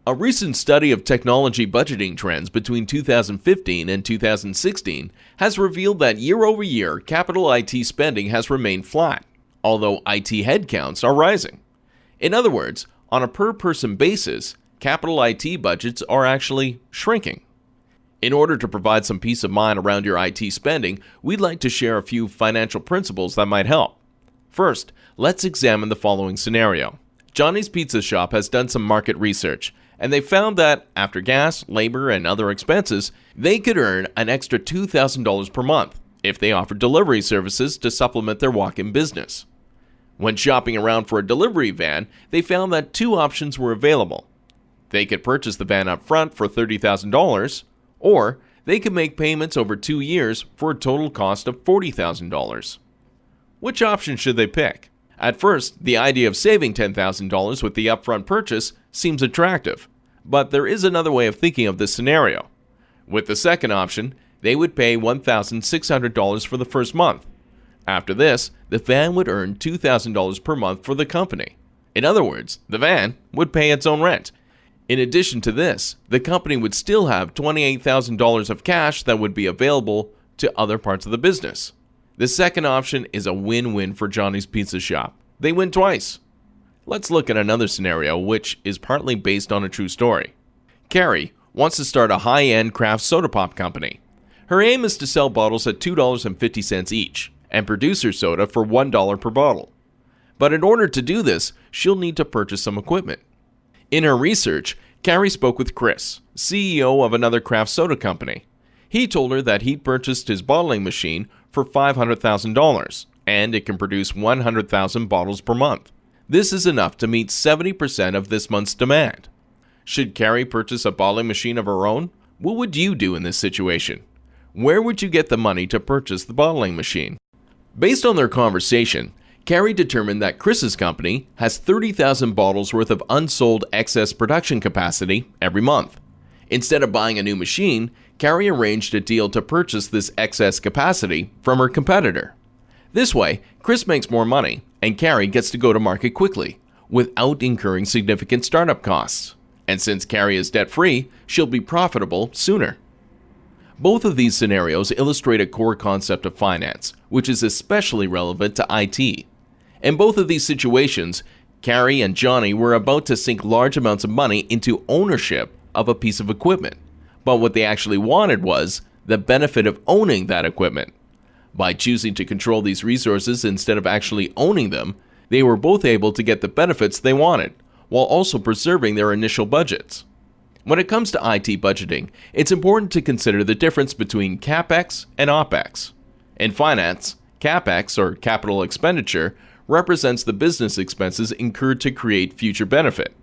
A recent study of technology budgeting trends between 2015 and 2016 has revealed that year-over-year capital IT spending has remained flat, although IT headcounts are rising. In other words, on a per-person basis, capital IT budgets are actually shrinking. In order to provide some peace of mind around your IT spending, we'd like to share a few financial principles that might help. First, let's examine the following scenario. Johnny's Pizza Shop has done some market research, and they found that after gas, labor, and other expenses, they could earn an extra $2,000 per month if they offered delivery services to supplement their walk-in business. When shopping around for a delivery van, they found that two options were available. They could purchase the van up front for $30,000, or they could make payments over 2 years for a total cost of $40,000. Which option should they pick? At first, the idea of saving $10,000 with the upfront purchase seems attractive, but there is another way of thinking of this scenario. With the second option, they would pay $1,600 for the first month. After this, the van would earn $2,000 per month for the company. In other words, the van would pay its own rent. In addition to this, the company would still have $28,000 of cash that would be available to other parts of the business. The second option is a win-win for Johnny's Pizza Shop. They win twice. Let's look at another scenario which is partly based on a true story. Kerry wants to start a high-end craft soda pop company. Her aim is to sell bottles at $2.50 each and produce her soda for $1 per bottle. But in order to do this, she'll need to purchase some equipment. In her research, Kerry spoke with Chris, CEO of another craft soda company. He told her that he'd purchased his bottling machine for $500,000, and it can produce 100,000 bottles per month. This is enough to meet 70% of this month's demand. Should Kerry purchase a bottling machine of her own? What would you do in this situation? Where would you get the money to purchase the bottling machine? Based on their conversation, Kerry determined that Chris's company has 30,000 bottles worth of unsold excess production capacity every month. Instead of buying a new machine, Kerry arranged a deal to purchase this excess capacity from her competitor. This way, Chris makes more money, and Kerry gets to go to market quickly, without incurring significant startup costs. And since Kerry is debt-free, she'll be profitable sooner. Both of these scenarios illustrate a core concept of finance, which is especially relevant to IT. In both of these situations, Kerry and Johnny were about to sink large amounts of money into ownership of a piece of equipment. But what they actually wanted was the benefit of owning that equipment. By choosing to control these resources instead of actually owning them, they were both able to get the benefits they wanted, while also preserving their initial budgets. When it comes to IT budgeting, it's important to consider the difference between Capex and Opex. In finance, Capex, or capital expenditure, represents the business expenses incurred to create future benefit.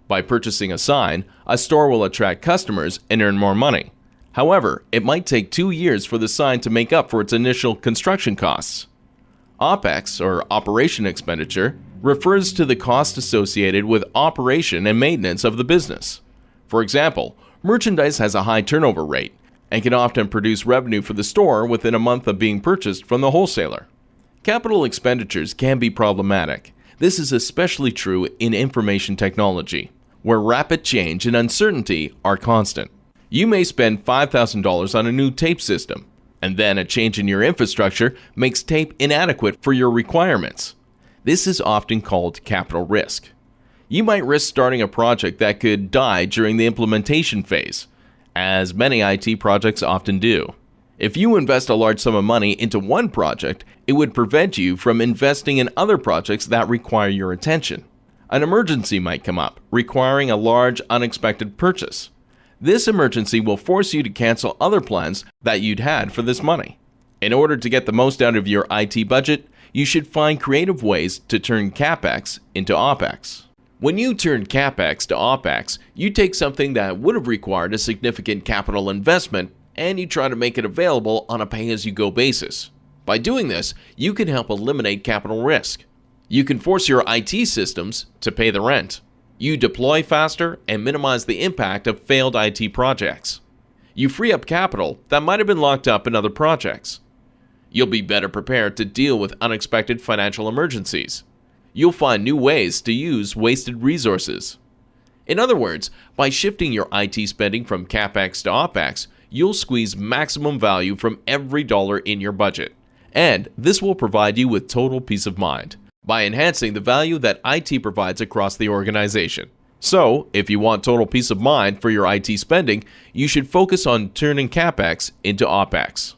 By purchasing a sign, a store will attract customers and earn more money. However, it might take 2 years for the sign to make up for its initial construction costs. Opex, or operation expenditure, refers to the cost associated with operation and maintenance of the business. For example, merchandise has a high turnover rate and can often produce revenue for the store within a month of being purchased from the wholesaler. Capital expenditures can be problematic. This is especially true in information technology, where rapid change and uncertainty are constant. You may spend $5,000 on a new tape system, and then a change in your infrastructure makes tape inadequate for your requirements. This is often called capital risk. You might risk starting a project that could die during the implementation phase, as many IT projects often do. If you invest a large sum of money into one project, it would prevent you from investing in other projects that require your attention. An emergency might come up, requiring a large, unexpected purchase. This emergency will force you to cancel other plans that you'd had for this money. In order to get the most out of your IT budget, you should find creative ways to turn Capex into Opex. When you turn Capex to Opex, you take something that would have required a significant capital investment and you try to make it available on a pay-as-you-go basis. By doing this, you can help eliminate capital risk. You can force your IT systems to pay the rent. You deploy faster and minimize the impact of failed IT projects. You free up capital that might have been locked up in other projects. You'll be better prepared to deal with unexpected financial emergencies. You'll find new ways to use wasted resources. In other words, by shifting your IT spending from Capex to Opex, you'll squeeze maximum value from every dollar in your budget. And this will provide you with total peace of mind by enhancing the value that IT provides across the organization. So, if you want total peace of mind for your IT spending, you should focus on turning Capex into Opex.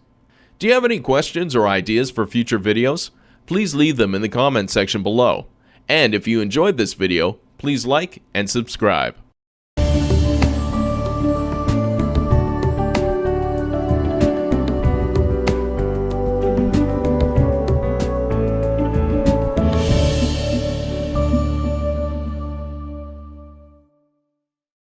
Do you have any questions or ideas for future videos? Please leave them in the comment section below. And if you enjoyed this video, please like and subscribe.